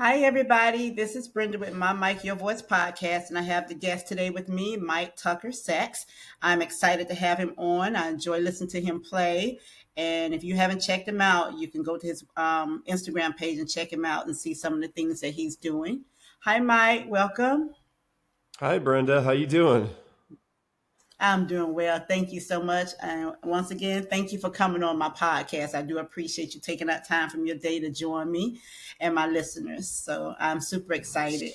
Hi, everybody. This is Brenda with My Mike Your Voice podcast, and I have the guest today with me, Mike Tucker Sax. I'm excited to have him on. I enjoy listening to him play. And if you haven't checked him out, you can go to his Instagram page and check him out and see some of the things that he's doing. Hi, Mike. Welcome. Hi, Brenda. How you doing? I'm doing well. Thank you so much. And once again, thank you for coming on my podcast. I do appreciate you taking that time from your day to join me and my listeners. So I'm super excited.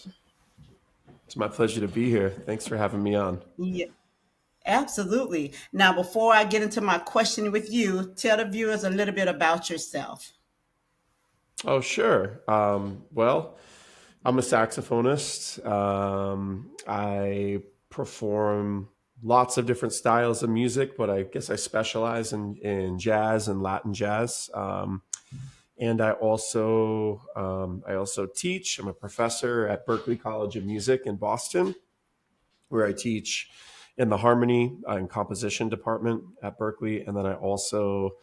It's my pleasure to be here. Thanks for having me on. Yeah. Absolutely. Now, before I get into my question with you, tell the viewers a little bit about yourself. Oh, sure. I'm a saxophonist. I perform lots of different styles of music, but I guess I specialize in jazz and Latin jazz. And I also teach. I'm a professor at Berklee College of Music in Boston, where I teach in the harmony and composition department at Berklee, and then I also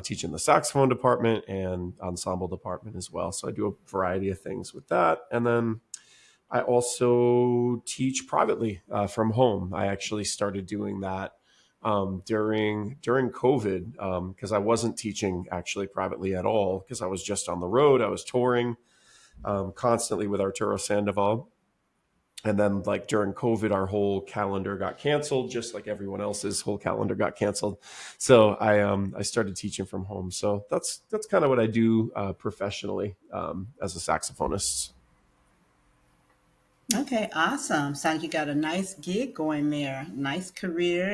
teach in the saxophone department and ensemble department as well. So I do a variety of things with that, and then I also teach privately from home. I actually started doing that during COVID because I wasn't teaching actually privately at all because I was just on the road. I was touring constantly with Arturo Sandoval, and then like during COVID, our whole calendar got canceled, just like everyone else's whole calendar got canceled. So I started teaching from home. So that's kind of what I do professionally as a saxophonist. Okay, awesome. Sounds like you got a nice gig going there, nice career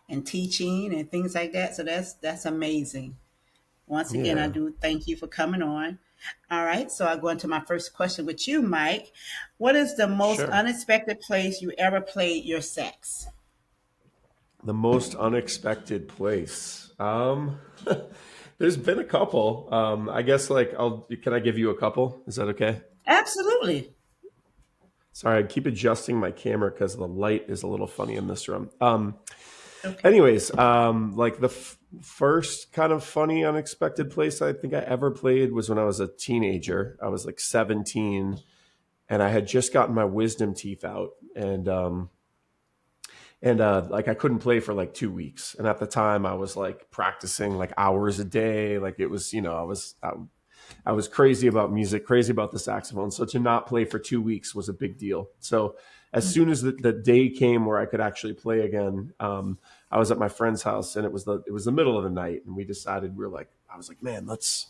and teaching and things like that. So that's amazing. Once again, I Yeah, do thank you for coming on. All right, so I go into my first question with you, Mike. What is the most sure. unexpected place you ever played your sax? The most unexpected place. There's been a couple. I guess like can I give you a couple? Is that okay? Absolutely. Sorry, I keep adjusting my camera because the light is a little funny in this room. Okay. Anyways, like the first kind of funny, unexpected place I think I ever played was when I was a teenager. I was like 17, and I had just gotten my wisdom teeth out, and like I couldn't play for like 2 weeks. And at the time, I was like practicing like hours a day. Like it was, I was crazy about music, crazy about the saxophone. So to not play for 2 weeks was a big deal. So as soon as the day came where I could actually play again, I was at my friend's house, and it was the middle of the night, and we decided I was like, man, let's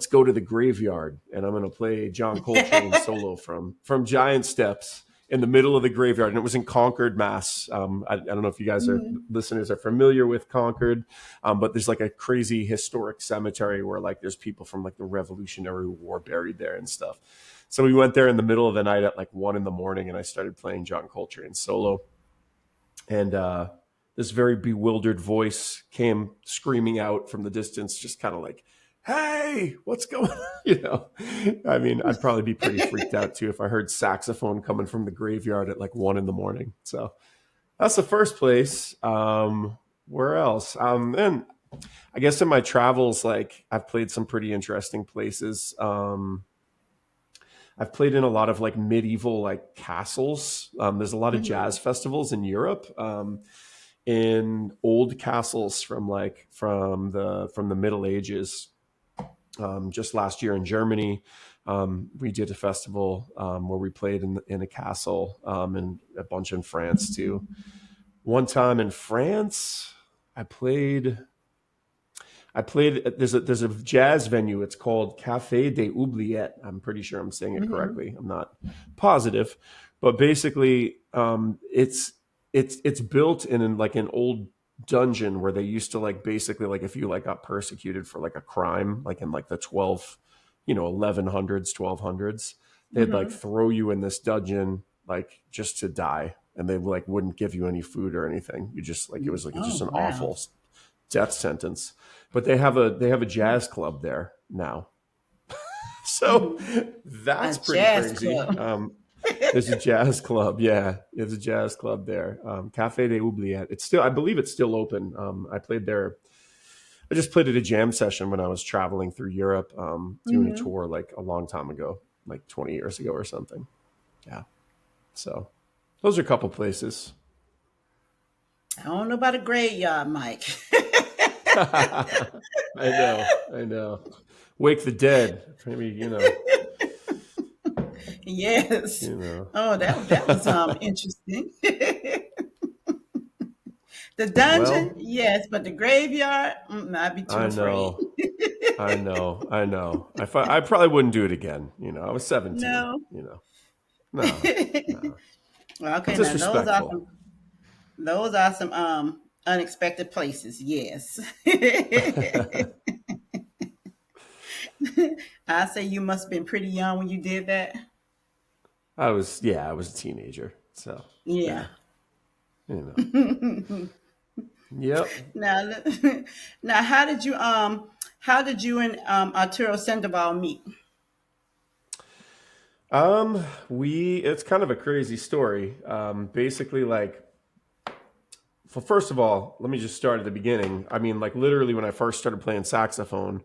go to the graveyard, and I'm going to play John Coltrane solo from Giant Steps in the middle of the graveyard. And it was in Concord, Mass. I don't know if you guys are Mhm. listeners are familiar with Concord, but there's like a crazy historic cemetery where like there's people from like the Revolutionary War buried there and stuff. So we went there in the middle of the night at like 1 in the morning, and I started playing John Coltrane solo. And this very bewildered voice came screaming out from the distance, just kind of like, hey, what's going on? I mean, I'd probably be pretty freaked out too if I heard saxophone coming from the graveyard at like 1 in the morning. So that's the first place. Where else? And I guess in my travels, like I've played some pretty interesting places. I've played in a lot of like medieval like castles. There's a lot of Mhm. jazz festivals in Europe. In old castles from the Middle Ages. Just last year in Germany, we did a festival where we played in a castle, and a bunch in France too. One time in France, I played. I played. There's a jazz venue. It's called Café des Oubliettes. I'm pretty sure I'm saying it Mhm. correctly. I'm not positive, but basically, it's built in like an old dungeon where they used to like basically like if you like got persecuted for like a crime like in like the 1100s 1200s, they'd like Mhm. throw you in this dungeon like just to die, and they like wouldn't give you any food or anything. You just like it was like just Oh, an wow. awful death sentence. But they have a jazz club there now. So Mhm. A that's pretty jazz crazy. club. There's a jazz club. Yeah, there's a jazz club there. Cafe des Oubliettes. I believe it's still open. I played there. I just played at a jam session when I was traveling through Europe, doing a Mhm. tour like a long time ago. like 20 years ago or something. Yeah. So those are a couple places. I don't know about a graveyard, Mike. I know. I know. Wake the dead. Maybe, Yes. you know. Oh, that was interesting. The dungeon, Well, yes, but the graveyard, I'd be too I afraid. know. I know. I know. I probably wouldn't do it again. I was 17, No. No, no. Well, It's okay, now disrespectful. those are some unexpected places. Yes. I say you must have been pretty young when you did that. I was a teenager. So, Yeah. yeah, you know. Yep. Now, now, how did you and Arturo Sandoval meet? It's kind of a crazy story. Basically, like, well, first of all, let me just start at the beginning. I mean, like, literally, when I first started playing saxophone,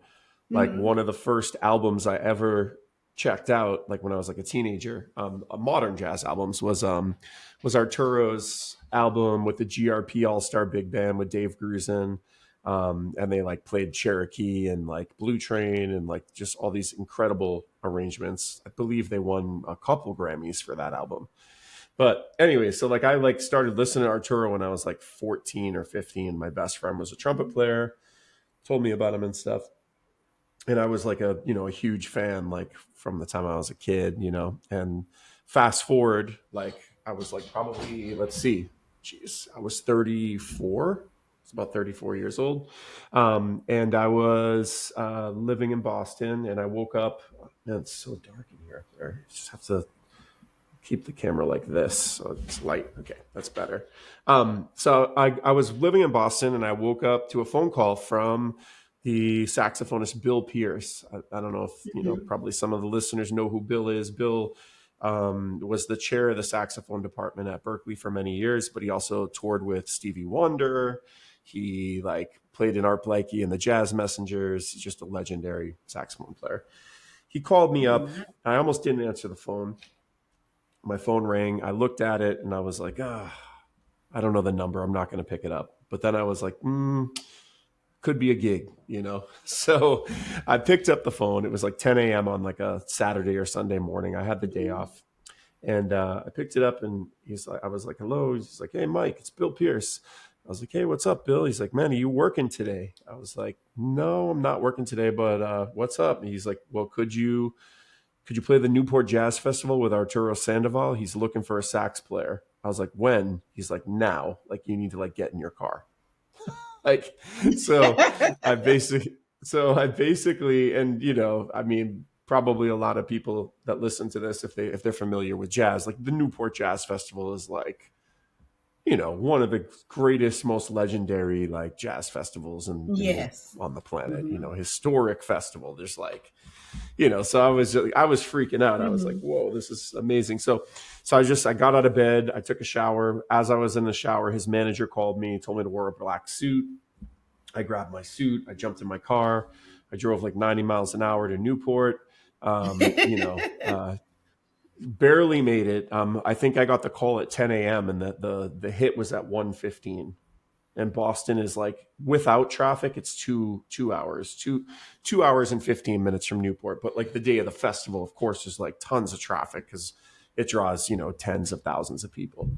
like, Hmm. one of the first albums I ever checked out, like when I was like a teenager, modern jazz albums was Arturo's album with the GRP All Star Big Band with Dave Grusin. And they like played Cherokee and like Blue Train and like just all these incredible arrangements. I believe they won a couple Grammys for that album. But anyway, so like I like started listening to Arturo when I was like 14 or 15. My best friend was a trumpet player, told me about him and stuff. And I was like a huge fan like from the time I was a kid. And fast forward, like I was like probably, let's see, geez, I was 34. It's about 34 years old. And I was living in Boston, and I woke up. Man, it's so dark in here. There, you just have to keep the camera like this so it's light. Okay, that's better. So I was living in Boston, and I woke up to a phone call from the saxophonist Bill Pierce. I don't know if probably some of the listeners know who Bill is. Bill was the chair of the saxophone department at Berklee for many years, but he also toured with Stevie Wonder. He like played in Art Blakey and the Jazz Messengers. He's just a legendary saxophone player. He called me up. I almost didn't answer the phone. My phone rang. I looked at it and I was like, I don't know the number. I'm not going to pick it up. But then I was like, could be a gig. So I picked up the phone. It was like 10 a.m. on like a Saturday or Sunday morning. I had the day off. And I picked it up, and I was like, hello. He's like, hey, Mike, it's Bill Pierce. I was like, hey, what's up, Bill? He's like, man, are you working today? I was like, no, I'm not working today, but what's up? And he's like, well, could you play the Newport Jazz Festival with Arturo Sandoval? He's looking for a sax player. I was like, when? He's like, now. Like, you need to like get in your car. Like, so I basically, and I mean, probably a lot of people that listen to this, if they're familiar with jazz, like the Newport Jazz Festival is like, one of the greatest, most legendary like jazz festivals Yes. on the planet. Hmm. Historic festival. There's like, so I was freaking out. I was like, Hmm. whoa, this is amazing. So I got out of bed. I took a shower. As I was in the shower, his manager called me, told me to wear a black suit. I grabbed my suit. I jumped in my car. I drove like 90 miles an hour to Newport. Barely made it. I think I got the call at 10 a.m. and the hit was at 1:15. And Boston is like without traffic, it's two hours, 2 hours and 15 minutes from Newport. But like the day of the festival, of course, there's like tons of traffic because it draws tens of thousands of people.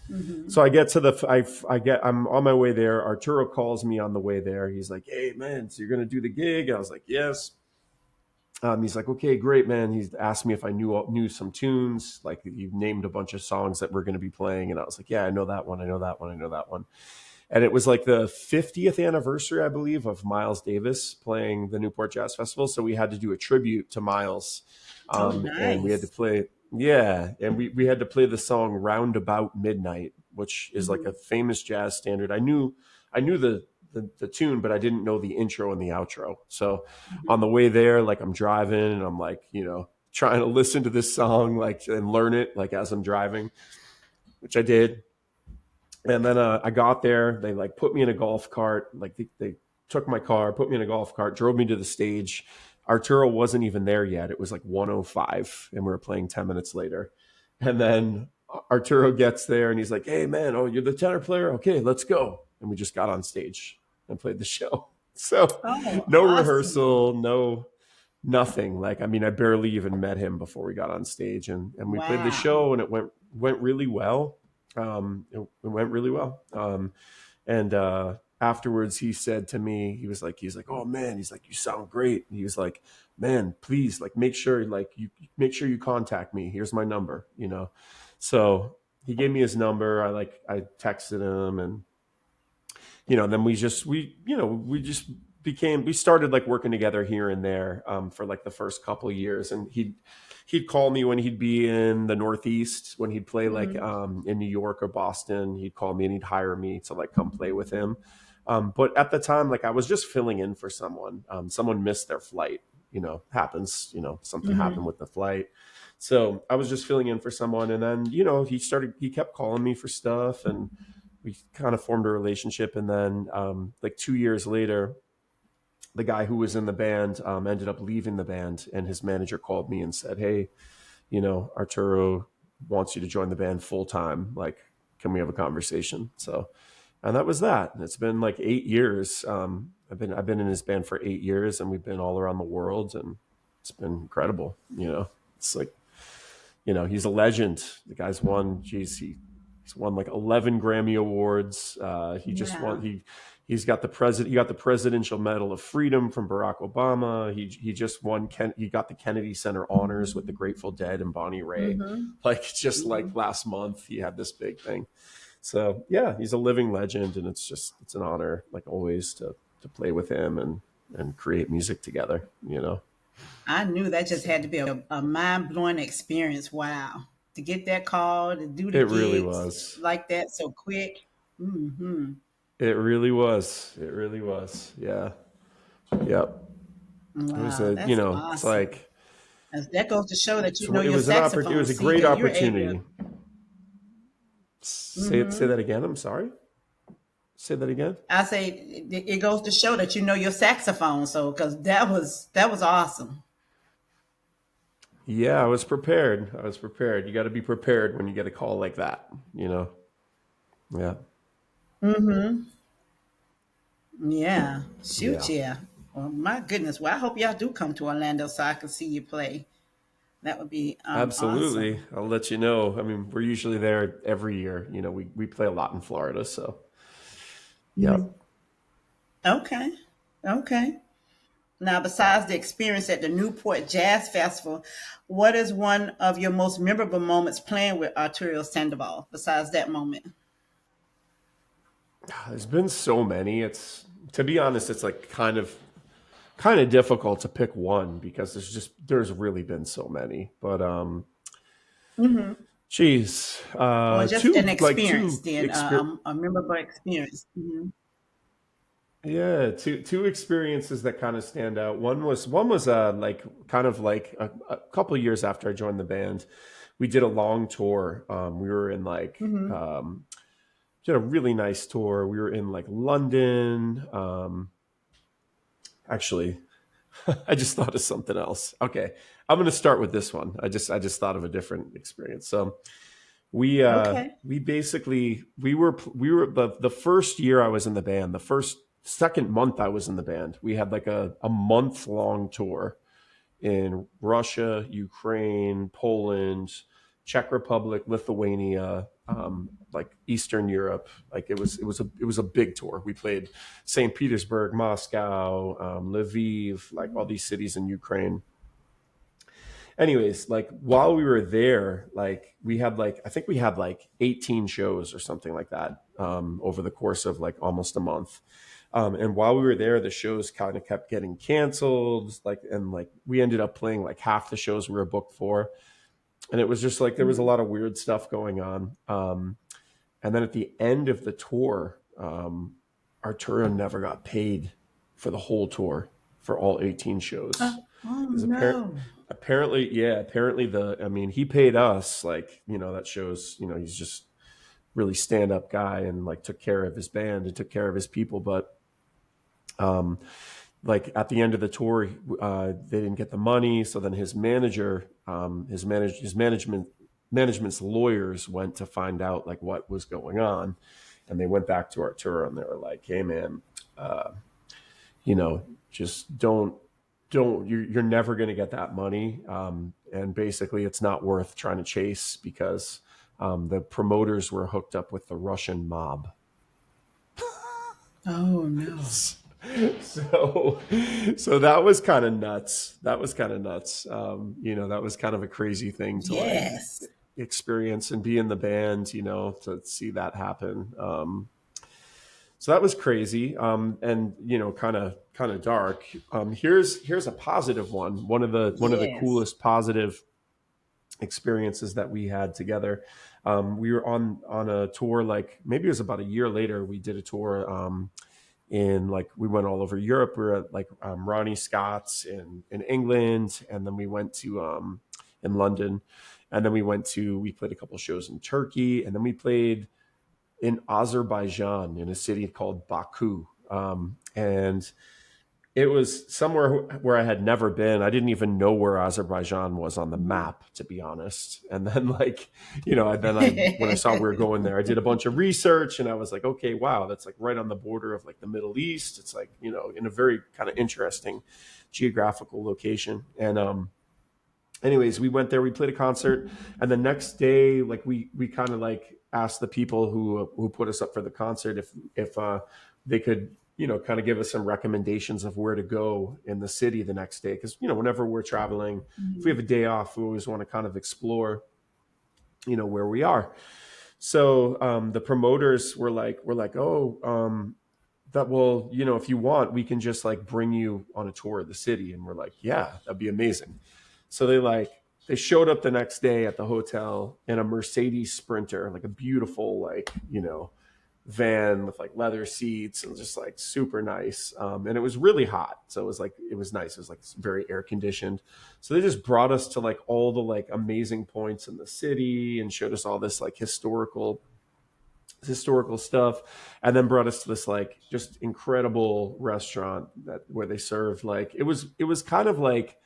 Hmm. So I get to I'm on my way there. Arturo calls me on the way there. He's like, hey man, so you're gonna do the gig? I was like, yes. He's like, okay, great, man. He's asked me if I knew some tunes. Like, you named a bunch of songs that we're going to be playing, and I was like, yeah, I know that one. I know that one. I know that one. And it was like the 50th anniversary, I believe, of Miles Davis playing the Newport Jazz Festival. So we had to do a tribute to Miles, Oh, and we had to nice. play. Yeah, and we had to play the song "Roundabout Midnight," which is like Hmm. a famous jazz standard. I knew the tune, but I didn't know the intro and the outro. So on the way there, like I'm driving and I'm like, trying to listen to this song like and learn it like as I'm driving, which I did. And then I got there. They like put me in a golf cart. Like they took my car, put me in a golf cart, drove me to the stage. Arturo wasn't even there yet. It was like 1:05 and we were playing 10 minutes later. And then Arturo gets there and he's like, "Hey man, oh, you're the tenor player? Okay, let's go." And we just got on stage and played the show. So Oh, no awesome. rehearsal, no nothing. Like, I mean, I barely even met him before we got on stage, and we played the Wow. show, and it went really well. It went really well. And afterwards, he said to me, he's like, "Oh man," he's like, "You sound great." And he was like, "Man, please, like, make sure you contact me. Here's my number." So he gave me his number. I texted him, and then we just we started like working together here and there for like the first couple of years. And he'd call me when he'd be in the Northeast, when he'd play like Mhm. in New York or Boston. He'd call me and he'd hire me to like come play with him. But at the time, like I was just filling in for someone. Someone missed their flight. Happens. Something happened Mhm. with the flight. So I was just filling in for someone, and then he kept calling me for stuff, and we kind of formed a relationship. And then like 2 years later, the guy who was in the band ended up leaving the band, and his manager called me and said, "Hey, Arturo wants you to join the band full time. Like, can we have a conversation?" So, and that was that. And it's been like 8 years. I've been in his band for 8 years, and we've been all around the world, and it's been incredible. It's like, he's a legend. The guy's won, geez, he's won like 11 Grammy awards. He just won. Wow. He got the Presidential Medal of Freedom from Barack Obama. He just won. He got the Kennedy Center honors with the Grateful Dead and Bonnie Raitt. Mhm. Like, just like Mhm. last month, he had this big thing. So yeah, he's a living legend, and it's an honor, like always, to play with him and create music together. I knew that just So had to be a mind blowing experience. Wow. To get that call, to do the it really gigs was. like that so quick. Hmm. It really was. It really was. Yeah. Yep. It was Wow, that's it's awesome. like As that goes to show that you know it your was it saxophone, was a see, great because you're able. opportunity. Say Hmm. that again. I'm sorry. Say that again. I say it goes to show that you know your saxophone. So, because that was awesome. Yeah, I was prepared. I was prepared. You got to be prepared when you get a call like that. Yeah. Hmm. Yeah. Shoot, Yeah. yeah. Well, my goodness. Well, I hope y'all do come to Orlando so I can see you play. That would be Absolutely. awesome. I'll let you know. I mean, we're usually there every year. We play a lot in Florida, so yeah. Mhm. Okay. Okay. Now, besides the experience at the Newport Jazz Festival, what is one of your most memorable moments playing with Arturo Sandoval? Besides that moment. There's been so many. It's To be honest, it's like kind of difficult to pick one because there's really been so many. But Hmm. geez, Or just an experience, two then a memorable experience. Hmm. yeah, two experiences that kind of stand out. One was like kind of like a couple of years after I joined the band. We did a long tour. We were in like Hmm. did a really nice tour. We were in like London. Actually, I just thought of something else. Okay, I'm going to start with this one. I just thought of a different experience. So Okay. we basically we were the first year I was in the band, the first second month I was in the band, we had like a month long tour in Russia, Ukraine, Poland, Czech Republic, Lithuania, like Eastern Europe. Like it was a big tour. We played St. Petersburg, Moscow, Lviv, like all these cities in Ukraine. Anyways, like while we were there, like we had like I think we had like 18 shows or something like that over the course of like almost a month. And while we were there, the shows kind of kept getting canceled. Like we ended up playing like half the shows we were booked for, and it was just like there was a Hmm. lot of weird stuff going on. And then at the end of the tour, Arturo never got paid for the whole tour for all 18 shows Oh because no. apparently I mean, he paid us, like, that shows, he's just really stand up guy and like took care of his band and took care of his people. But like at the end of the tour, they didn't get the money. So then his manager, his management's lawyers went to find out like what was going on, and they went back to Arturo and they were like, "Hey, man, uh, you know, just don't you're never going to get that money, and basically it's not worth trying to chase because the promoters were hooked up with the Russian mob." Oh no. so so that was kind of nuts. That was kind of nuts. That was kind of a crazy thing to like Yes. experience and be in the band, to see that happen. So that was crazy, and kind of dark. Here's a positive one. One of the Yes. coolest positive experiences that we had together. We were on a tour, like maybe it was about a year later. We did a tour, in like we went all over Europe. We were at like Ronnie Scott's in England, and then we went to in London, and then we played a couple shows in Turkey, and then we played in Azerbaijan in a city called Baku. And it was somewhere where I had never been. I didn't even know where Azerbaijan was on the map, to be honest. And then, like, when I saw we were going there, I did a bunch of research, and I was like, okay, wow, that's like right on the border of like the Middle East. It's like, in a very kind of interesting geographical location. And anyways, we went there, we played a concert, and the next day, like we kind of like asked the people who put us up for the concert if they could kind of give us some recommendations of where to go in the city the next day, because whenever we're traveling, if we have a day off, we always want to kind of explore where we are. So the promoters were like, oh, that will, if you want, we can just like bring you on a tour of the city. And we're like, yeah, that'd be amazing. So they showed up the next day at the hotel in a Mercedes Sprinter, like a beautiful, like, van with like leather seats and just like super nice. And it was really hot. So it was nice. It was like very air conditioned. So they just brought us to like all the like amazing points in the city and showed us all this like historical stuff, and then brought us to this like just incredible restaurant where they served like it was kind of like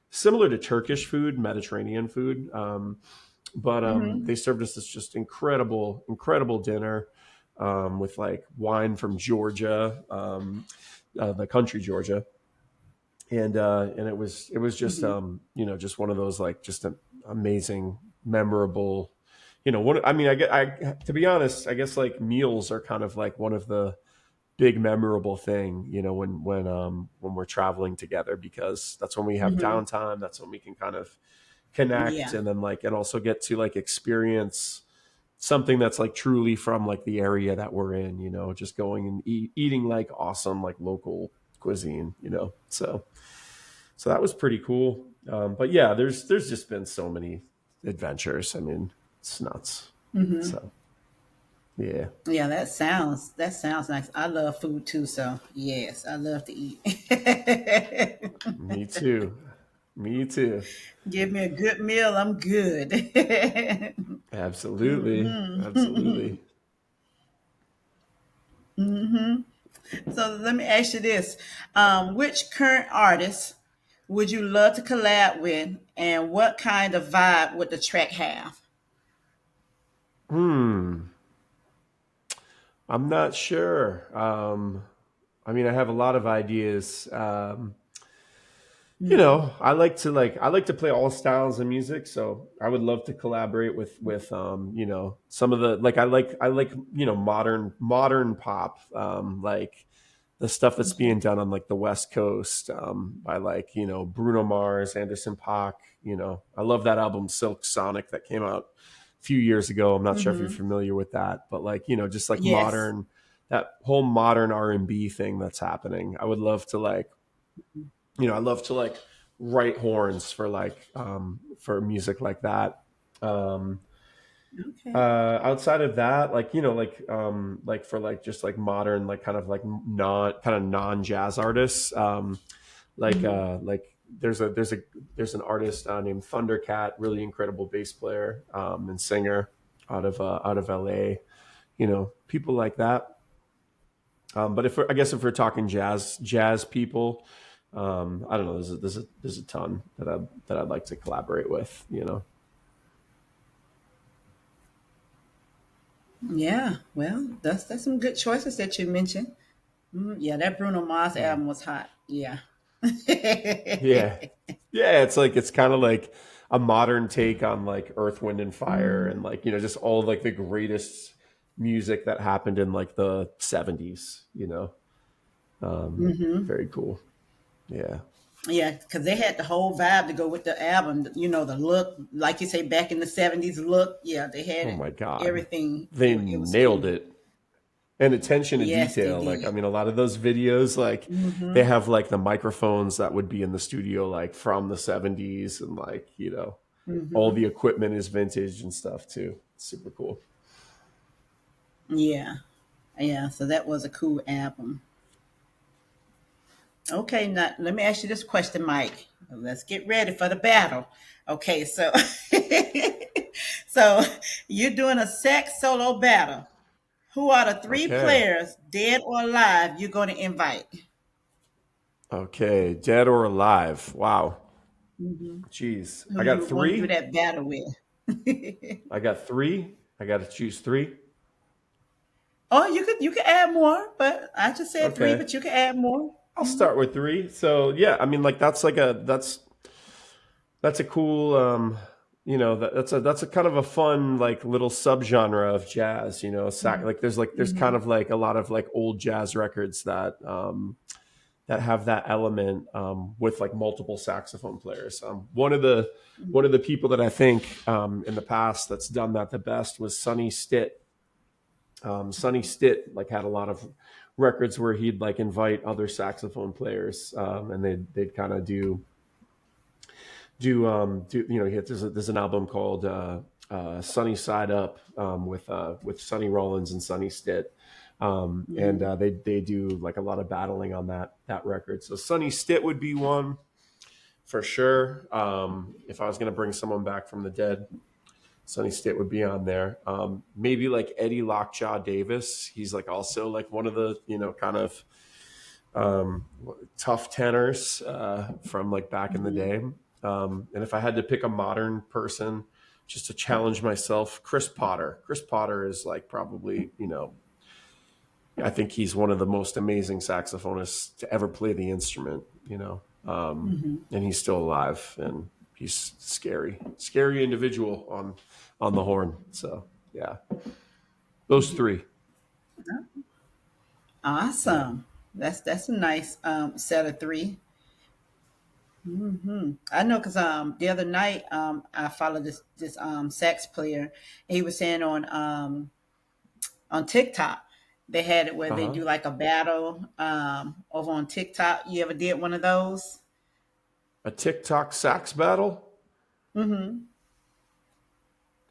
similar to Turkish food, Mediterranean food, but Hmm. they served us this just incredible dinner, with like wine from Georgia, the country Georgia, and it was just Hmm. just one of those like just an amazing, memorable, what I mean. I to be honest, I guess like meals are kind of like one of the big memorable thing, when we're traveling together, because that's when we have Hmm. downtime. That's when we can kind of connect, Yeah. and then like and also get to like experience something that's like truly from like the area that we're in, just going and eating like awesome like local cuisine, so that was pretty cool. But yeah, there's just been so many adventures. I mean, it's nuts. Hmm. So yeah, Yeah, that sounds nice. I love food too, so yes, I love to eat. me too. Me too. Give me a good meal, I'm good. Absolutely. Hmm. Absolutely. So let me ask you this: which current artist would you love to collab with, and what kind of vibe would the track have? Hmm. I'm not sure. I mean, I have a lot of ideas. I like to play all styles of music, so I would love to collaborate with some of the like I like modern pop, like the stuff that's Okay. being done on like the West Coast, by like Bruno Mars, Anderson .Paak. I love that album Silk Sonic that came out a few years ago. I'm not sure if you're Mm-hmm. familiar with that, but like just like Yes. modern, that whole modern R&B thing that's happening. I would love to like I love to like write horns for like for music like that. Um, Okay. outside of that, like like for like just like modern, like non jazz artists, Mm-hmm. like there's an artist named Thundercat, really incredible bass player, and singer out of LA. People like that. But I guess if we're talking jazz people, I don't know. There's a ton that I'd like to collaborate with. You know. Yeah, well, that's some good choices that you mentioned. Yeah, that Bruno Mars Yeah. album was hot. Yeah. Yeah. Yeah. It's kind of like a modern take on like Earth, Wind, and Fire, and Mhm. like just all of, like the greatest music that happened in like the '70s. Mhm. Very cool. Yeah. Yeah, because they had the whole vibe to go with the album. The look, like you say, back in the '70s look. Yeah, they had Oh it. my God. Everything. They It was nailed cool. it. And attention to Yes, they detail. Like, I did. mean, a lot of those videos, like they Mhm. have like the microphones that would be in the studio, like from the '70s, and like, all Mhm. the equipment is vintage and stuff too. Super cool. Yeah. Yeah. So that was a cool album. Okay, now let me ask you this question, Mike. Let's get ready for the battle. Okay, so so you're doing a sax solo battle. Who are the three Okay. players, dead or alive, you're going to invite? Okay. Dead or alive. Wow. Hmm. Jeez. Who I got you want to do three. that battle with? I got three. I got to choose three. Oh, you could add more, but I just said three, Okay. but you can add more. I'll Mhm. start with three. So yeah, I mean, like that's a cool that's a kind of a fun like little subgenre of jazz. Like there's kind Mhm. of like a lot of like old jazz records that have that element, with like multiple saxophone players. One of the people that I think, in the past, that's done that the best was Sonny Stitt. Sonny Stitt like had a lot of records where he'd like invite other saxophone players, and they'd kind of do there's an album called, Sunny Side Up, with Sonny Rollins and Sonny Stitt, and Mhm. they do like a lot of battling on that record. So Sonny Stitt would be one for sure. If I was going to bring someone back from the dead, Sonny Stitt would be on there. Maybe like Eddie Lockjaw Davis. He's like also like one of the kind of, um, tough tenors, from like back in the Mhm. day. And if I had to pick a modern person just to challenge myself, Chris Potter. Chris Potter is like probably, I think he's one of the most amazing saxophonists to ever play the instrument. Mhm. And he's still alive, and he's scary individual on the horn. So yeah, those three. Yeah. Awesome. That's a nice set of three. I know because the other night I followed this sax player. He was saying on TikTok they had it where Uh they huh. do like a battle over on TikTok. You ever did one of those? A TikTok sax battle. Mm-hmm.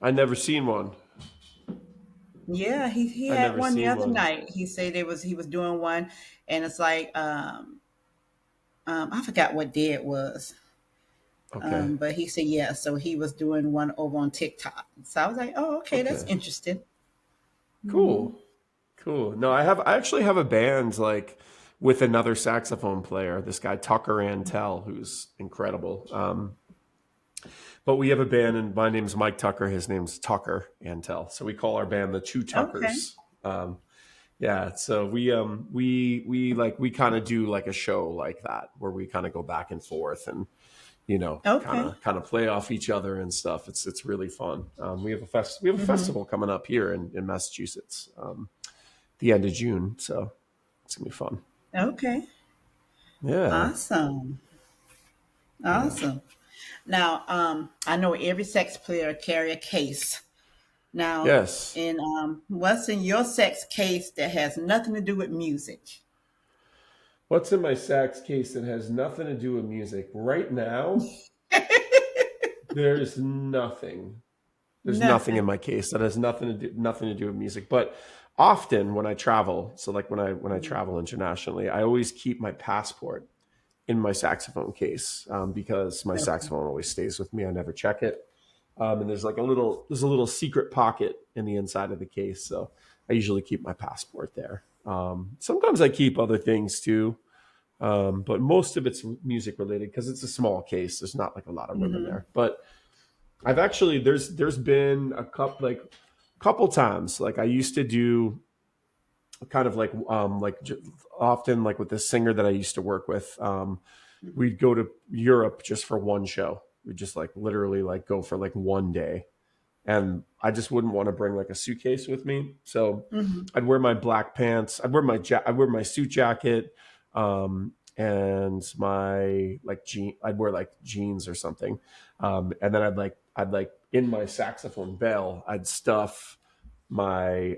I never seen one. Yeah, he I had never one the seen other one. night. He said he was doing one, and it's like I forgot what day it was. Okay. But he said yeah, so he was doing one over on TikTok. So I was like, oh, okay, that's Okay. interesting. Hmm. Cool. Cool. No, I actually have a band like with another saxophone player, this guy Tucker Antel, who's incredible. But we have a band, and my name's Mike Tucker. His name's Tucker Antel. So we call our band the Two Okay. Tuckers. Yeah. So we kind of do like a show like that where we kind of go back and forth, and kind Okay. of play off each other and stuff. It's really fun. We have a Hmm. festival coming up here in Massachusetts, the end of June. So it's gonna be fun. Okay. Yeah. Awesome. Yeah. Awesome. Now, I know every sex player carry a case. Now, Yes. in what's in your sex case that has nothing to do with music? What's in my sax case that has nothing to do with music? Right now, there's nothing. There's nothing in Nothing. my case that has nothing to do with music. But often when I travel, so like when I travel internationally, I always keep my passport in my saxophone case, because my Okay. saxophone always stays with me. I never check it. And there's a little secret pocket in the inside of the case, so I usually keep my passport there. Sometimes I keep other things too, but most of it's music related because it's a small case. There's not like a lot of room in Mm-hmm. there. But I've actually there's been a couple times like I used to do kind of often like with this singer that I used to work with. We'd go to Europe just for one show. We'd just like literally like go for like one day, and I just wouldn't want to bring like a suitcase with me. So Mm-hmm. I'd wear my black pants. I'd wear my suit jacket, and my like I'd wear like jeans or something, and then I'd like in my saxophone bell I'd stuff my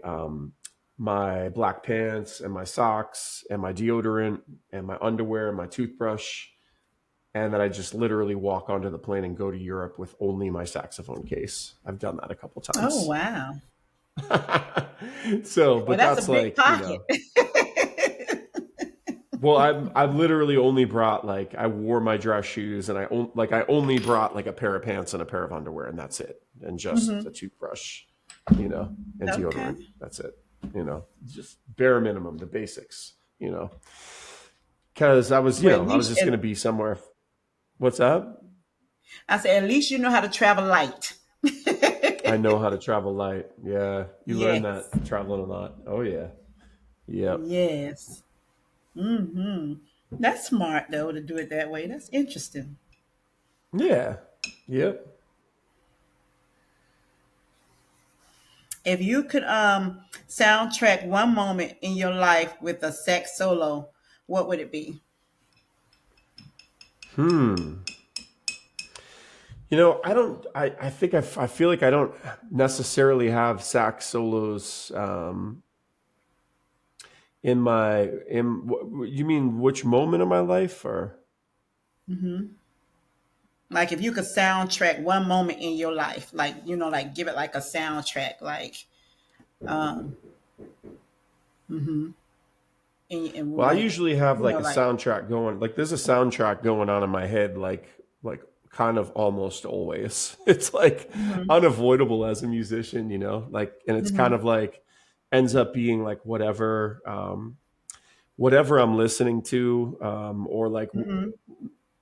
my black pants and my socks and my deodorant and my underwear and my toothbrush, and then I just literally walk onto the plane and go to Europe with only my saxophone case. I've done that a couple Oh, times. wow. So, Well, but that's a that's big like, you pocket. know, well, I've literally only brought like I wore my dress shoes and I only brought like a pair of pants and a pair of underwear and that's it, and just Mm-hmm. a toothbrush, you know, and Okay. deodorant. That's it, you know, just bare minimum, the basics, you know, because Well, at I was least just gonna be somewhere. What's that? I said, at least you know how to travel light. I know how to travel light. Yeah, you learn Yes. that traveling a lot. Oh yeah, yep, Yes. Mm-hmm. That's smart though to do it that way. That's interesting. yeah, yep. If you could soundtrack one moment in your life with a sax solo, what would it be? Hmm. You know, I don't. I think I feel like I don't necessarily have sax solos in my in. You mean which moment of my life, or Hmm. Like if you could soundtrack one moment in your life, like like give it like a soundtrack, like um, and well, I like usually have like a like. soundtrack going. Like there's a soundtrack going on in my head, like kind of almost always. It's like Hmm. unavoidable as a musician, you know. Like, and it's kind Hmm. of like ends up being like whatever I'm listening to, or like Hmm.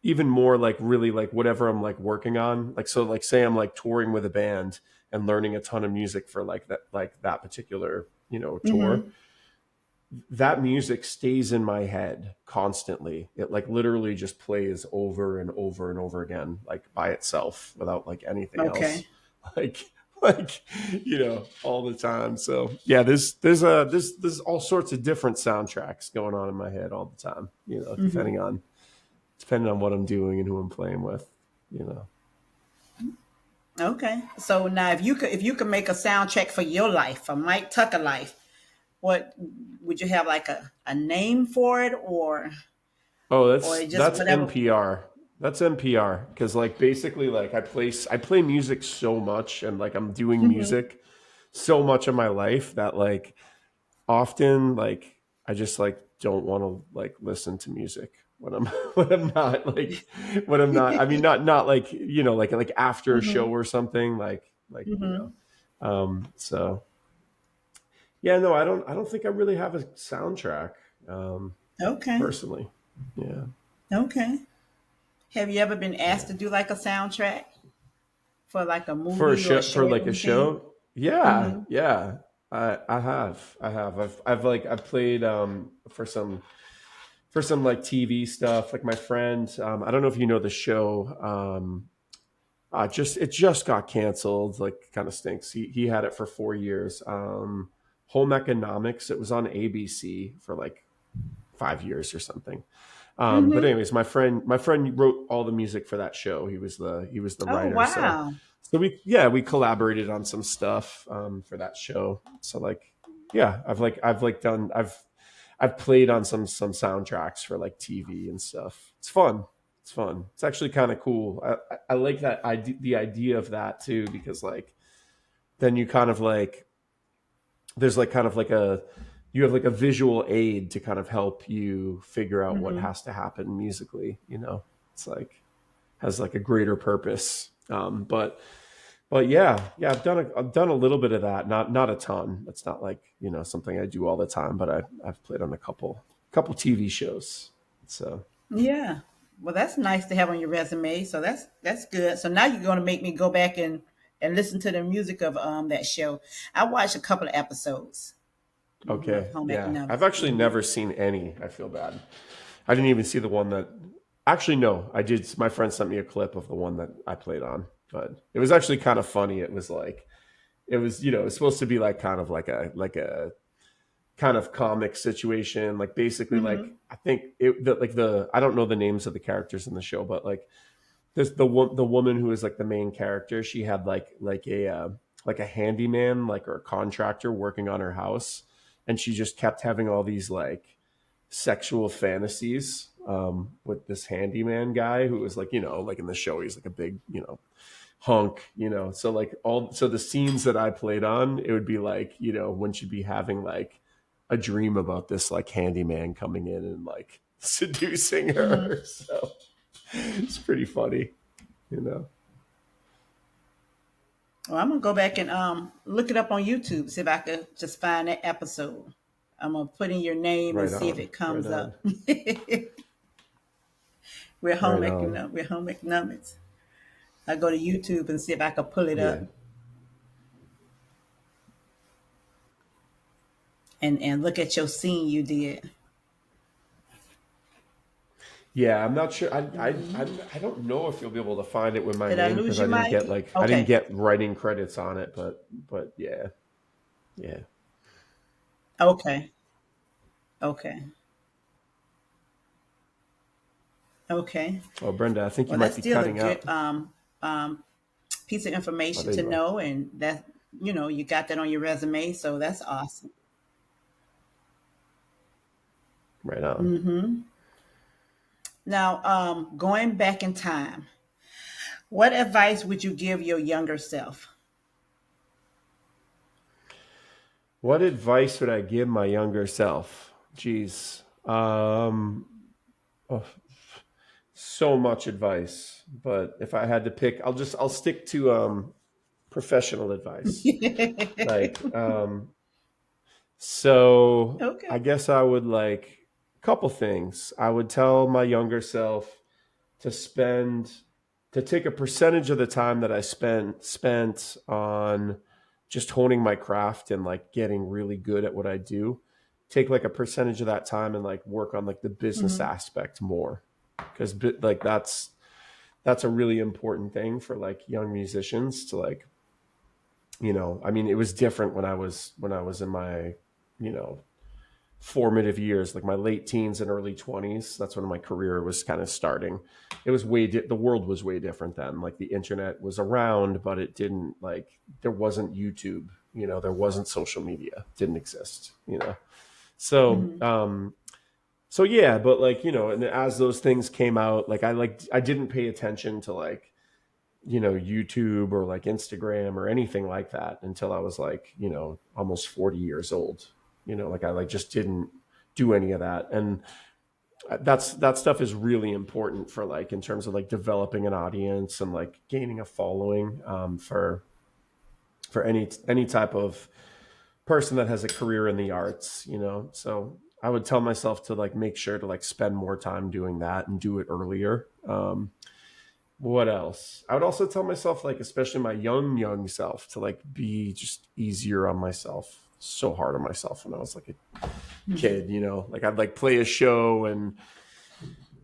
even more like really like whatever I'm like working on. Like so like say I'm like touring with a band and learning a ton of music for like that particular, you know, tour. Hmm. That music stays in my head constantly. It like literally just plays over and over and over again, like by itself without like anything else. Okay. Like like you know, all the time. So yeah, there's all sorts of different soundtracks going on in my head all the time, you know, Hmm. depending on what I'm doing and who I'm playing with, you know. Okay. So now, if you could make a soundtrack for your life, for Mike Tucker life, what would you have like a name for it, Oh, or just that's whatever? NPR. That's NPR because like basically like I play music so much and like I'm doing Hmm. music so much of my life that like often like I just like don't want to like listen to music when I'm when I'm not, I mean not like, you know, like after a show Hmm. or something you know. Hmm. So yeah, no, I don't think I really have a soundtrack, um Okay. personally. Yeah. Okay. Have you ever been asked to do like a soundtrack for like a For a movie or a show, for short like a anything? show, yeah, Hmm. yeah. I've played for some like TV stuff. Like my friend, I don't know if you know the show. Just it just got canceled. Like kind of stinks. He had it for 4 years. Home Economics. It was on ABC for like 5 years or something. But Hmm. anyways, my friend wrote all the music for that show. He was the Oh, writer. So wow. we collaborated on some stuff for that show. So like yeah, I've played on some soundtracks for like TV and stuff. It's fun. It's fun. It's actually kind of cool. I like that idea, the idea of that too, because like then you kind of like there's like kind of like a you have like a visual aid to kind of help you figure out what Hmm. has to happen musically. You know, it's like has like a greater purpose. But yeah, I've done a little bit of that, not a ton. It's not like something I do all the time, but I've played on a couple TV shows. So Yeah. Well, that's nice to have on your resume. So that's good. So now you're going to make me go back and listen to the music of that show. I watched a couple of episodes of okay, Home yeah, I've Economics. actually never seen any. I feel bad. I didn't even see the one that. Actually, no, I did. My friend sent me a clip of the one that I played on, but it was actually kind of funny. It was like it was it was supposed to be like kind of like a kind of comic situation, like basically like Mm-hmm. I think like the I don't know the names of the characters in the show, but like this the woman who is like the main character, she had like a handyman like or a contractor working on her house, and she just kept having all these like sexual fantasies with this handyman guy who was like like in the show he's like a big hunk, so like all so the scenes that I played on, it would be like when she'd be having like a dream about this like handyman coming in and like seducing Mm-hmm. her. So it's pretty funny, you know. Well, I'm gonna go back and look it up on YouTube, see if I could just find that episode. I'm gonna put in your name and Right see if on, it right comes on, up. We're right on. we're home economics. I go to YouTube and see if I can pull it Yeah, up and look at your scene you did. yeah. I'm not sure. I don't know if you'll be able to find it with my Did I name lose because you, I didn't get Mike? like I didn't Okay. get writing credits on it, but yeah, yeah. Okay. Okay. Okay. Oh, Brenda, I think you Well, might that's be still a cutting good out. piece of Oh, information there to you are. know, and that you got that on your resume, so that's awesome. Right on. Hmm. Now, going back in time, what advice would you give your younger self? What advice would I give my younger self? Jeez. Oh, so much advice, but if I had to pick, I'll stick to professional advice. Like so I Okay. guess I would like a couple things. I would tell my younger self to spend to take a percentage of the time that I spent on just honing my craft and like getting really good at what I do. Take like a percentage of that time and like work on like the business Hmm. aspect more because like that's a really important thing for like young musicians to like I mean it was different when I was in my you know formative years, like my late teens and early 20s. That's when my career was kind of starting. It was the world was way different then. Like the internet was around, but it didn't like there wasn't YouTube. There wasn't social media. It didn't exist. So Hmm. so yeah, but like and as those things came out, like I didn't pay attention to like YouTube or like Instagram or anything like that until I was like almost 40 years old. Like I like just didn't do any of that. And that stuff is really important for like in terms of like developing an audience and like gaining a following for any type of person that has a career in the arts. So I would tell myself to like make sure to like spend more time doing that and do it earlier. What else? I would also tell myself, like, especially my young self, to like be just easier on myself. So hard on myself when I was like a kid, like I'd like play a show and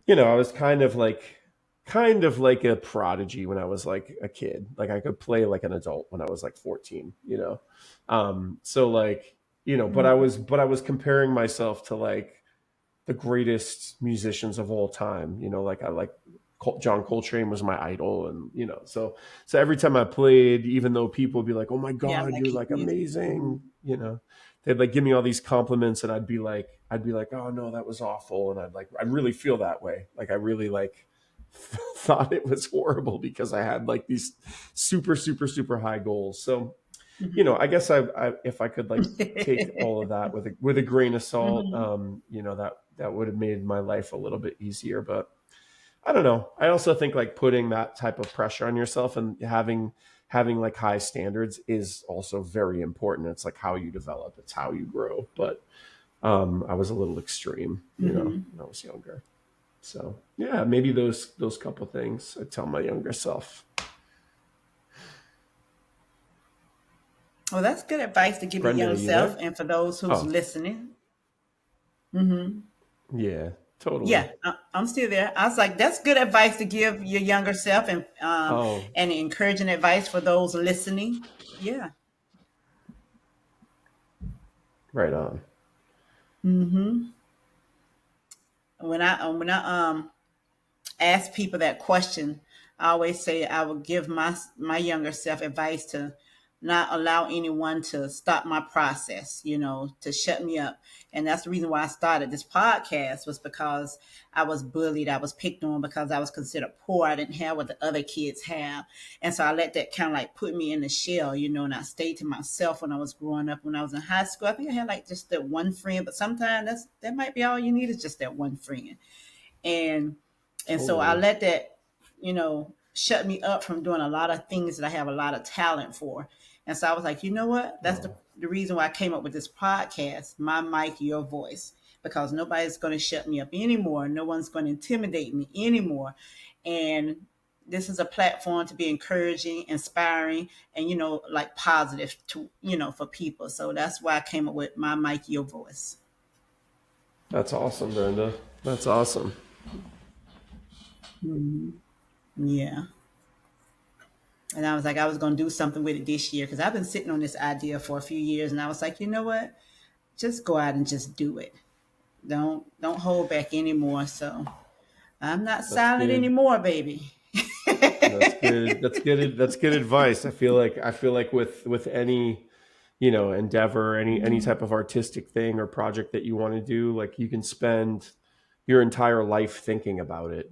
I was kind of like a prodigy when I was like a kid. Like I could play like an adult when I was like 14. So like, but I Hmm. was but I was comparing myself to like the greatest musicians of all time. Like I like John Coltrane was my idol, and so every time I played, even though people would be like, "Oh my Yeah, I God, like you're his like music. Hmm. amazing," they'd like give me all these compliments, and I'd be like, "Oh no, that was awful," and I really feel that way, like I really like thought it was horrible because I had like these super super super high goals. So Hmm. I guess I if I could like take all of that with a grain of salt, Hmm. that would have made my life a little bit easier. But I don't know. I also think like putting that type of pressure on yourself and having like high standards is also very important. It's like how you develop, it's how you grow. But I was a little extreme, Hmm. when I was younger. So yeah, maybe those couple things I tell my younger self. Well, that's good advice to give your Brenda, are young you self, there? and for those who's Oh, listening. Hmm. yeah, totally. Yeah, I'm still there. I was like, that's good advice to give your younger self, Oh, and encouraging advice for those listening. Yeah. right on. Hmm. When I ask people that question, I always say I would give my younger self advice to not allow anyone to stop my process, to shut me up. And that's the reason why I started this podcast, was because I was bullied, I was picked on because I was considered poor. I didn't have what the other kids have. And so I let that kind of like put me in the shell, and I stayed to myself when I was growing up. When I was in high school, I think I had like just that one friend, but sometimes that might be all you need, is just that one friend. And and so I Totally. let that shut me up from doing a lot of things that I have a lot of talent for. And so I was like, you know what, that's the, Oh, the reason why I came up with this podcast, My Mic Your Voice, because nobody's going to shut me up anymore, no one's going to intimidate me anymore. And this is a platform to be encouraging, inspiring, and like positive to for people. So that's why I came up with My Mic Your Voice. that's awesome, Brenda. That's awesome. Yeah. And I was like, I was going to do something with it this year, because I've been sitting on this idea for a few years. And I was like, you know what? Just go out and just do it. Don't hold back anymore. So I'm not That's silent good. anymore, baby. That's good. That's good. That's good advice. I feel like with any, endeavor, any type of artistic thing or project that you want to do, like you can spend your entire life thinking about it,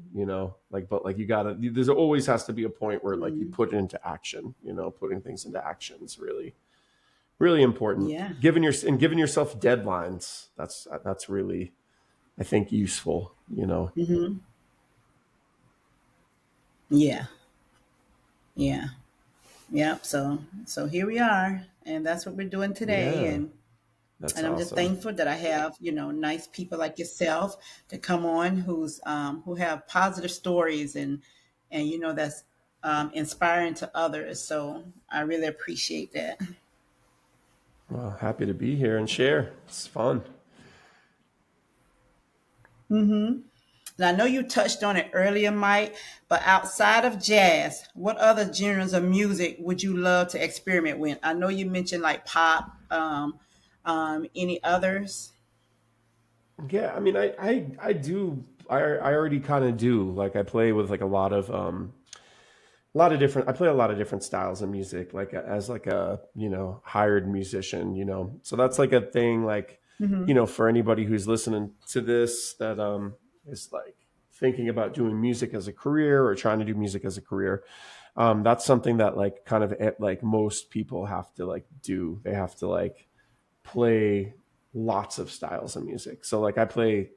like, but like you gotta, there's always has to be a point where like you Mm, put it into action, putting things into action is really, really important. yeah. Giving yourself deadlines. That's really, I think, useful. Hmm. Yeah. Yeah. Yep. So here we are, and that's what we're doing today. Yeah, And that's and I'm just awesome. thankful that I have nice people like yourself to come on, who have positive stories, and that's inspiring to others. So I really appreciate that. Well, happy to be here and share. It's fun. Hmm. And I know you touched on it earlier, Mike, but outside of jazz, what other genres of music would you love to experiment with? I know you mentioned like pop. Any others? Yeah, I mean, I do. I already kind of do. Like, I play with like a lot of different. I play a lot of different styles of music, like as like a hired musician. So that's like a thing. Like, Hmm. for anybody who's listening to this that is like thinking about doing music as a career or trying to do music as a career. That's something that like kind of like most people have to like do. They have to like play lots of styles of music. So like I play,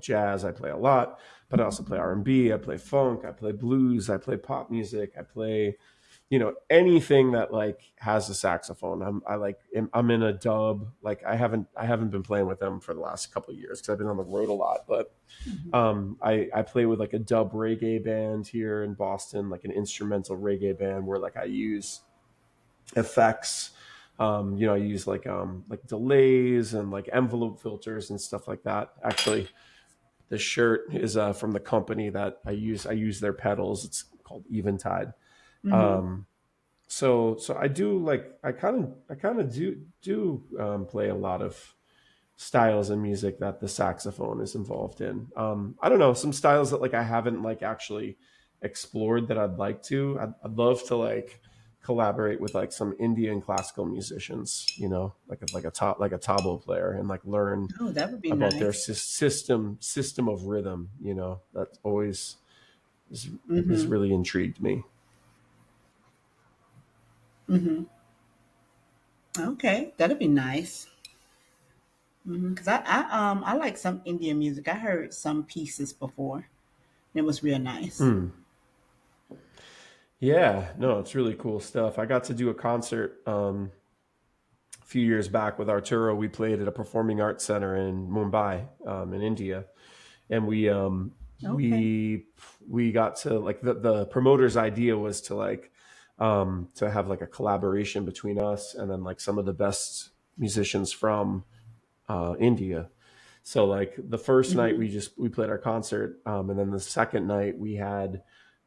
jazz, I play a lot, but I also play R&B, I play funk, I play blues, I play pop music, I play, anything that like has a saxophone. I'm in a dub. Like I haven't been playing with them for the last couple of years because I've been on the road a lot, but I play with like a dub reggae band here in Boston, like an instrumental reggae band where like I use effects. I use like delays and like envelope filters and stuff like that. Actually, the shirt is from the company that I use. I use their pedals. It's called Eventide. Hmm. Um, so I do like I kind of do play a lot of styles of music that the saxophone is involved in. I don't know, some styles that like I haven't like actually explored that I'd like to. I'd love to like collaborate with like some Indian classical musicians, like a tabla player, and like learn Oh, that would be about their nice. system of rhythm. That always has Hmm. really intrigued me. Hmm. Okay, that'd be nice. Because I like some Indian music. I heard some pieces before. It was real nice. Hmm. Yeah, no, it's really cool stuff. I got to do a concert a few years back with Arturo. We played at a performing arts center in Mumbai, in India, and Okay. we got to like the promoter's idea was to have like a collaboration between us and then like some of the best musicians from India. So like the first night Hmm. we played our concert, and then the second night we had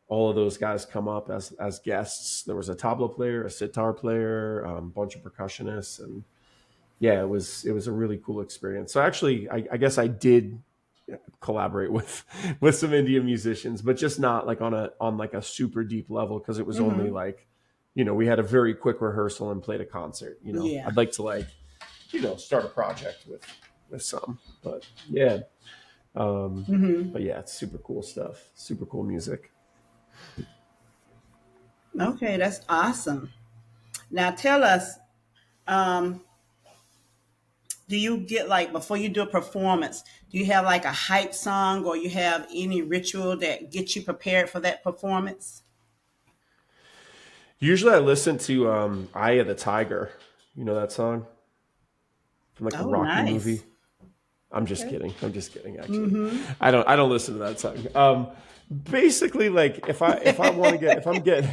all of those guys come up as guests. There was a tabla player, a sitar player, a bunch of percussionists, and yeah, it was a really cool experience. So actually, I guess I did collaborate with with some Indian musicians, but just not like on like a super deep level because it was only Hmm. like, we had a very quick rehearsal and played a concert. Yeah. I'd like to like, start a project with some, but yeah, um, Hmm. but yeah, it's super cool stuff, super cool music. Okay, that's awesome. Now tell us, um, do you get like before you do a performance, do you have like a hype song or you have any ritual that gets you prepared for that performance? Usually, I listen to "Eye of the Tiger." You know that song from like the Oh, Rocky nice. movie. I'm just Okay. kidding. I'm just kidding. Actually, Mm-hmm. I don't listen to that song. Basically, like if I want to get if I'm getting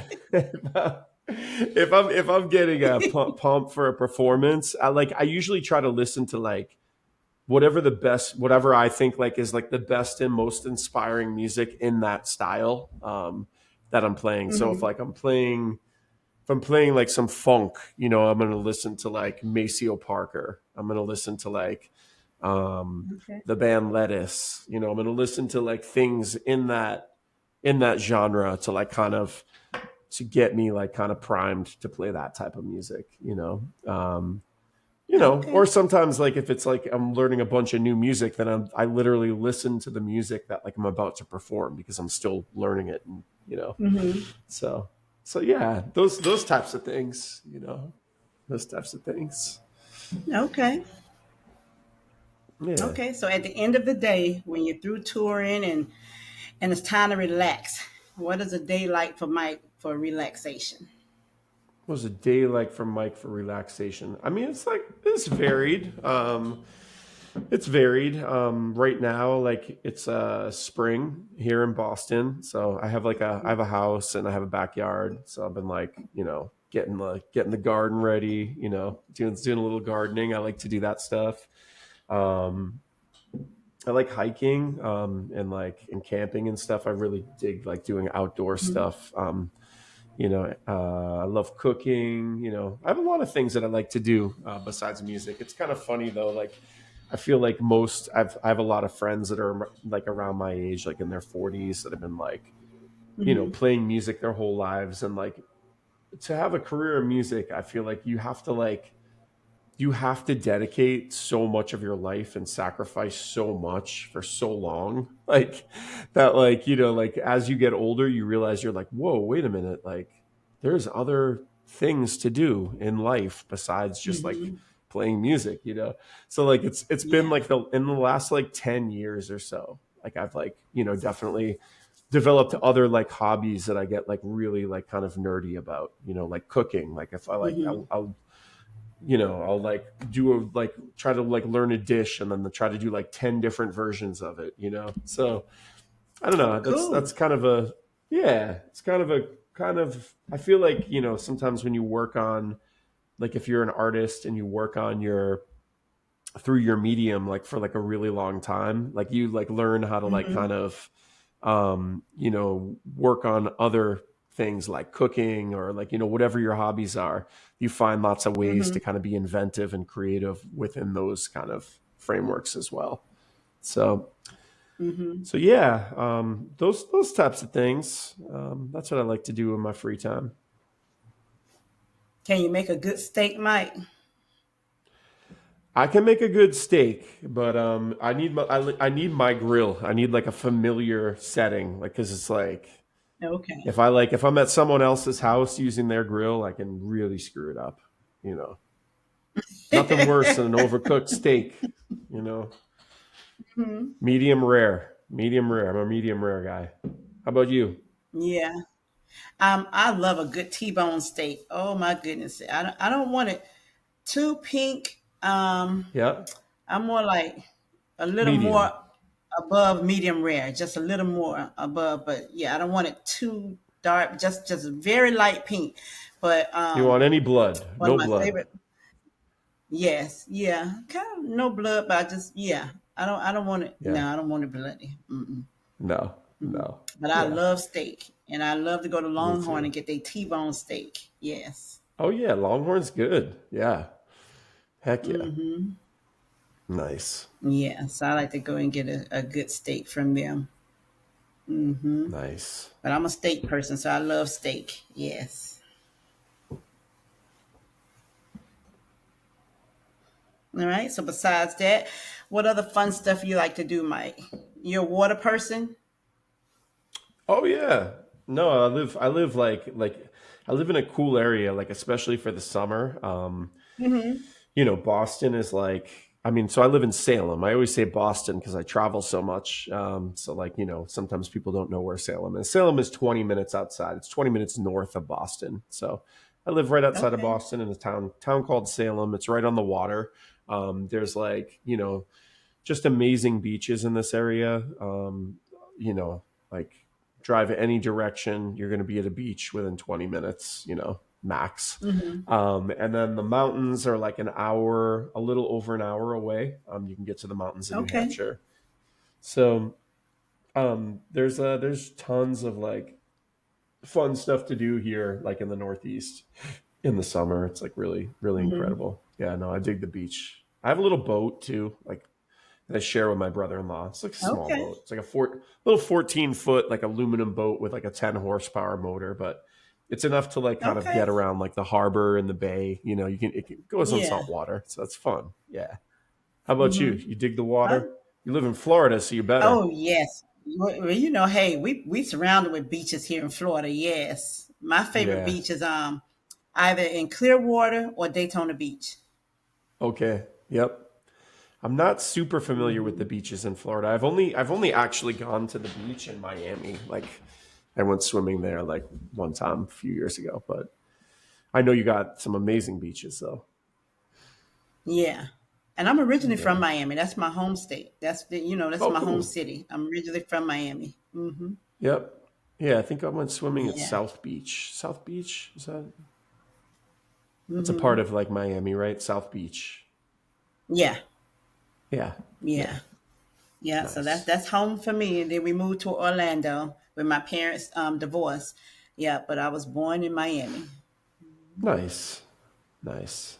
if I'm getting a pump for a performance, I usually try to listen to like whatever I think like is like the best and most inspiring music in that style that I'm playing. So Mm-hmm. if I'm playing like some funk, I'm going to listen to like Maceo Parker. I'm going to listen to like um, Okay. the band Lettuce. I'm going to listen to like things in that genre to like kind of to get me like kind of primed to play that type of music. Or Okay. sometimes like if it's like I'm learning a bunch of new music, then I literally listen to the music that like I'm about to perform because I'm still learning it, and Mm-hmm. so yeah, those types of things, those types of things. Okay. Yeah. Okay. So at the end of the day, when you're through touring and it's time to relax, what is a day like for Mike for relaxation? What was a day like for Mike for relaxation? I mean, it's varied. It's varied. Right now, like it's spring here in Boston, so I have a house and I have a backyard. So I've been like, getting the garden ready. Doing a little gardening. I like to do that stuff. Um, I like hiking and camping and stuff. I really dig like doing outdoor stuff. I love cooking. I have a lot of things that I like to do besides music. It's kind of funny though. Like, I feel like I have a lot of friends that are like around my age, like in their 40s, that have been like, Mm-hmm. playing music their whole lives, and like to have a career in music, I feel like you have to dedicate so much of your life and sacrifice so much for so long, like that, like like as you get older you realize you're like, whoa, wait a minute, like there's other things to do in life besides just like Mm-hmm. playing music. So like it's been Yeah. like in the last like 10 years or so, like I've like definitely developed other like hobbies that I get like really like kind of nerdy about, like cooking. Like if I like Mm-hmm. I'll like like try to like learn a dish and then try to do like 10 different versions of it. So I don't know. That's Cool. kind of a, yeah, it's kind of I feel like, sometimes when you work on, like if you're an artist and you work on your through your medium like for like a really long time, like you like learn how to like Mm-hmm. kind of work on other things like cooking or like whatever your hobbies are. You find lots of ways Mm-hmm. to kind of be inventive and creative within those kind of frameworks as well. So Mm-hmm. yeah, those types of things, that's what I like to do in my free time. Can you make a good steak, Mike? I can make a good steak, but I need my grill. I need like a familiar setting, like because it's like Okay. if I'm at someone else's house using their grill, I can really screw it up. You know, Nothing worse than an overcooked steak. You know, Mhm. medium rare, medium rare. I'm a medium rare guy. How about you? Yeah. I love a good T-bone steak. Oh my goodness. I don't want it too pink. Yeah. I'm more like a little more Medium. above medium rare, just a little more above. But yeah, I don't want it too dark, just very light pink. But You want any blood? one of No my blood. favorite. Yes, yeah, kind of no blood, but I just yeah, I don't want it. Yeah. No, I don't want it bloody. Mm-mm. No. No. But I Yeah. love steak, and I love to go to Me Longhorn too. and get their T-bone steak. Yes. Oh yeah, Longhorn's good. Yeah. Heck yeah. Nice. Yeah, so I like to go and get a good steak from them. Nice. But I'm a steak person, so I love steak. Yes. All right. So besides that, what other fun stuff you like to do, Mike? You're a water person? Oh yeah. No, I live I live in a cool area, like especially for the summer. Mm-hmm. Boston is like, I mean, so I live in Salem. I always say Boston because I travel so much. So like, sometimes people don't know where Salem is. Salem is 20 minutes outside. It's 20 minutes north of Boston. So I live right outside of Okay. Boston in a town called Salem. It's right on the water. There's like, just amazing beaches in this area. Like drive any direction, you're going to be at a beach within 20 minutes, max. Mm-hmm. And then the mountains are like an hour, a little over an hour away. You can get to the mountains in New Okay. Hampshire. So there's tons of like fun stuff to do here, like in the Northeast in the summer. It's like really, really Mm-hmm. incredible. Yeah, no, I dig the beach. I have a little boat too, like that I share with my brother-in-law. It's like a small Okay. boat. It's like a little 14-foot like aluminum boat with like a 10 horsepower motor, but it's enough to like kind of Okay. get around like the harbor and the bay. It goes on Yeah. salt water, so that's fun. Yeah. How about you? Mm-hmm. You dig the water? You live in Florida, so you better. Oh yes. Well, hey, we surrounded with beaches here in Florida. Yes. My favorite Yeah. beach is either in Clearwater or Daytona Beach. Okay. Yep. I'm not super familiar with the beaches in Florida. I've only actually gone to the beach in Miami. Like I went swimming there like one time a few years ago, but I know you got some amazing beaches though. Yeah. And I'm originally from Yeah. Miami. That's my home state. That's Oh, my home cool. city. I'm originally from Miami. Hmm. Yep. Yeah, I think I went swimming at Yeah. South Beach. South Beach? That's a part Hmm. of like Miami, right? South Beach. Yeah. Yeah. Yeah. Yeah. Yeah. So that's Nice. that's home for me. And then we moved to Orlando when my parents divorced. Yeah, but I was born in Miami. Nice. Nice.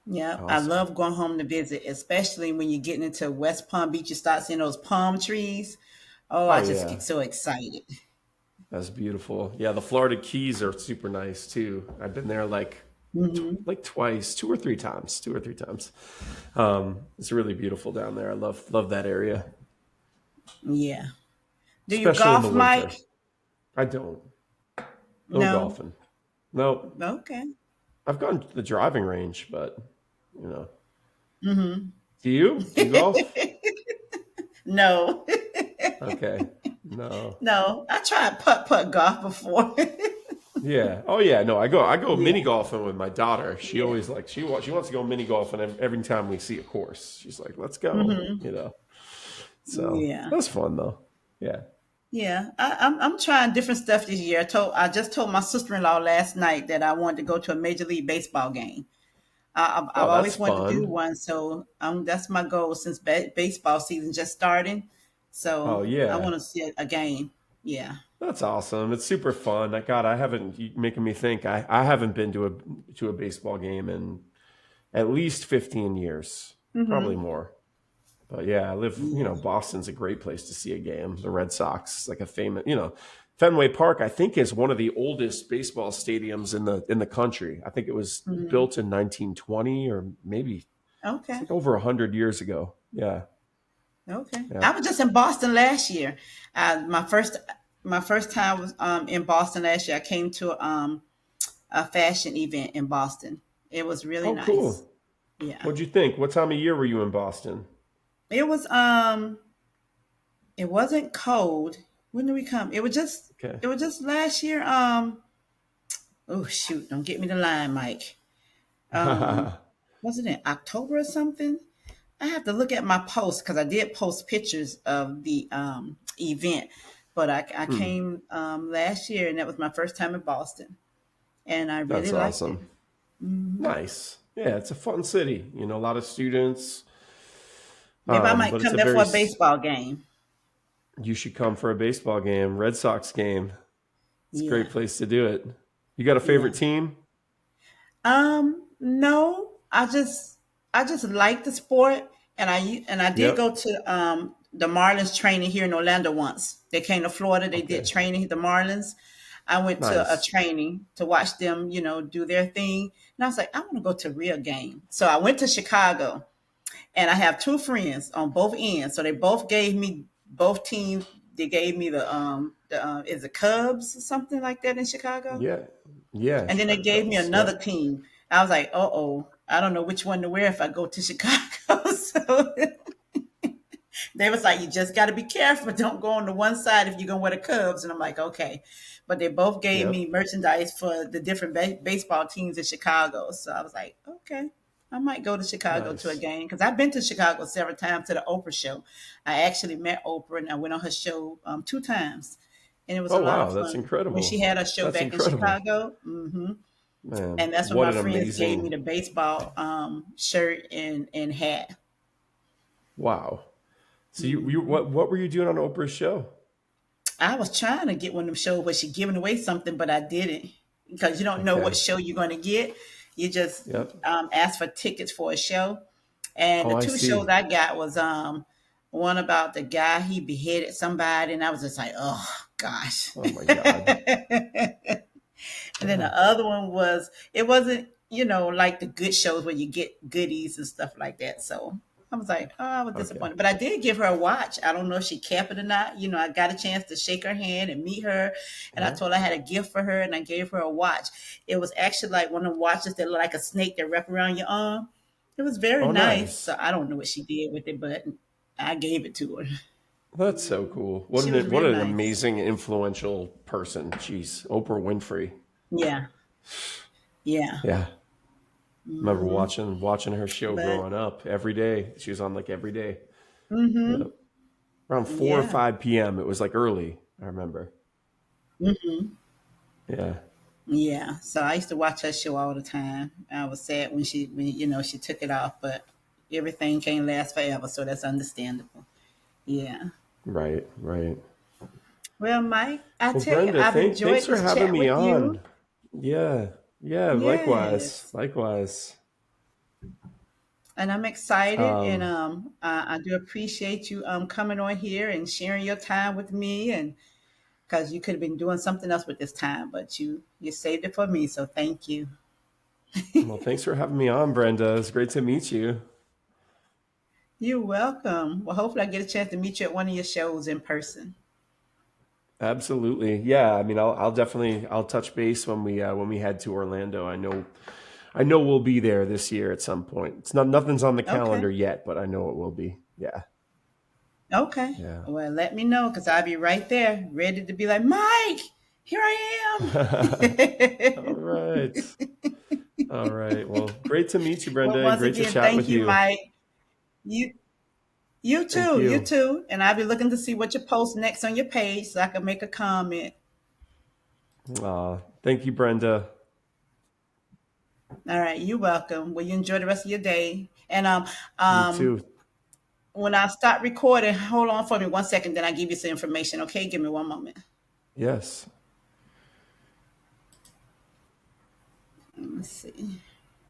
Yeah, I Awesome. love going home to visit, especially when you're getting into West Palm Beach. You start seeing those palm trees. Oh, I Oh just yeah. get so excited. That's beautiful. Yeah, the Florida Keys are super nice too. I've been there Hmm. like twice, two or three times. It's really beautiful down there. I love that area, Yeah. Do you especially in the golf, winter. Mike? I don't. No No. golfing. No. Okay. I've gone to the driving range, but you know. Hmm. Do you? Do you golf? No. Okay. No. No. I tried putt putt golf before. Yeah. Oh yeah. No. I go Yeah. mini golfing with my daughter. She Yeah. always like she wants to go mini golfing every time we see a course. She's like, let's go. Hmm. So Yeah. that's fun though. Yeah. Yeah. I'm trying different stuff this year. I just told my sister in law last night that I wanted to go to a Major League Baseball game. I've Oh, that's always wanted to do fun. one, so that's my goal since baseball season just starting. So Oh I yeah. want to see a game. Yeah. That's awesome. It's super fun. Like God, I haven't you making me think. I haven't been to a baseball game in at least 15 years, probably Hmm. more. But yeah, I live, Yeah. Boston's a great place to see a game. The Red Sox, like a famous, Fenway Park, I think is one of the oldest baseball stadiums in the country. I think it was Hmm. built in 1920 or maybe it's Okay. like over 100 years ago. Yeah. Okay. Yeah. I was just in Boston last year. My first time was in Boston last year. I came to a fashion event in Boston. It was really Oh, nice. cool. Yeah. What'd you think? What time of year were you in Boston? It was it wasn't cold. When did we come? Okay. it was just last year. Oh shoot, don't get me the line, Mike. Um, was it in October or something? I have to look at my post because I did post pictures of the event, but I Hmm. came last year and that was my first time in Boston, and I really That's liked it. awesome. Nice. Yeah, it's a fun city. You know, a lot of students. Maybe I might But it's come a there for a baseball game. you should come for a baseball game, Red Sox game. It's a great Yeah, place to do it. You got a yeah. favorite team? No, I just like the sport, and I did Yep. go to the Marlins training here in Orlando once. They came to Florida. They did Okay. training the Marlins. I went to a Nice. training to watch them, do their thing, and I was like, I want to go to a real game. So I went to Chicago, and I have two friends on both ends. So they both gave me both teams. They gave me the is it Cubs or something like that in Chicago? Yeah. Yeah. And then they Chicago gave me Cubs. another Yep. team. I was like, oh, I don't know which one to wear if I go to Chicago. So they was like, you just got to be careful. Don't go on the one side if you're going to wear the Cubs. And I'm like, okay. But they both gave me Yep. merchandise for the different baseball teams in Chicago. So I was like, okay. I might go to Chicago to a Nice. game because I've been to Chicago several times to the Oprah show. I actually met Oprah and I went on her show two times, and it was a Oh lot wow, of that's fun when she incredible. had her show That's back in incredible. Chicago. Man, And that's when what my an friends gave me amazing the baseball shirt and hat. wow. So you what were you doing on Oprah's show? I was trying to get one of them shows where she giving away something, but I didn't because you don't know what Okay. show you're going to get. You just Yep. ask for tickets for a show, and Oh, the I two shows see. I got was one about the guy he beheaded somebody, and I was just like, oh gosh. Oh my God. And then Yeah. the other one was it wasn't like the good shows where you get goodies and stuff like that. So I was like, oh, I was Okay. disappointed, but I did give her a watch. I don't know if she kept it or not. I got a chance to shake her hand and meet her, and I Yeah. told her I had a gift for her, and I gave her a watch. It was actually like one of the watches that look like a snake that wrap around your arm. It was very Oh, nice. So nice. I don't know what she did with it, but I gave it to her. That's so cool. She was What real an nice. amazing influential person. Jeez, Oprah Winfrey. Yeah, yeah. Yeah. Remember watching her show But growing up every day. She was on like every day. mm-hmm. Yep. Around 4 or Yeah. 5 p.m. It was like early. I remember. Mm-hmm. Yeah. Yeah, so I used to watch her show all the time. I was sad when she took it off, but everything can't last forever, so that's understandable. Yeah. Right. Right. Well, Mike, I Well, tell you, Brenda, I've thanks enjoyed for this having chat me with on. you. Yeah. Yeah. Likewise. Yes, Likewise. and I'm excited, and Um, I do appreciate you coming on here and sharing your time with me, and because you could have been doing something else with this time, but you saved it for me, so thank you. well, thanks for having me on, Brenda. It's great to meet you. You're welcome. Well, hopefully, I get a chance to meet you at one of your shows in person. Absolutely. Yeah. I mean, I'll definitely I'll touch base when we head to Orlando. I know we'll be there this year at some point. It's not nothing's on the Okay. calendar yet, but I know it will be. Yeah. Okay. Yeah. Well, let me know because I'll be right there, ready to be like, Mike, here I All am. right. All right. Well, great to meet you, Well, Brenda, and once great to again, chat thank with you, you. Mike. You you Thank too, you you. too. And I'll be looking to see what you post next on your page so I can make a comment. Thank you, Brenda. All right, you're welcome. Well, you enjoy the rest of your day. And You um, too. when I start recording, hold on for me 1 second, then I give you some information. Okay, give me one moment. Yes. Let's see.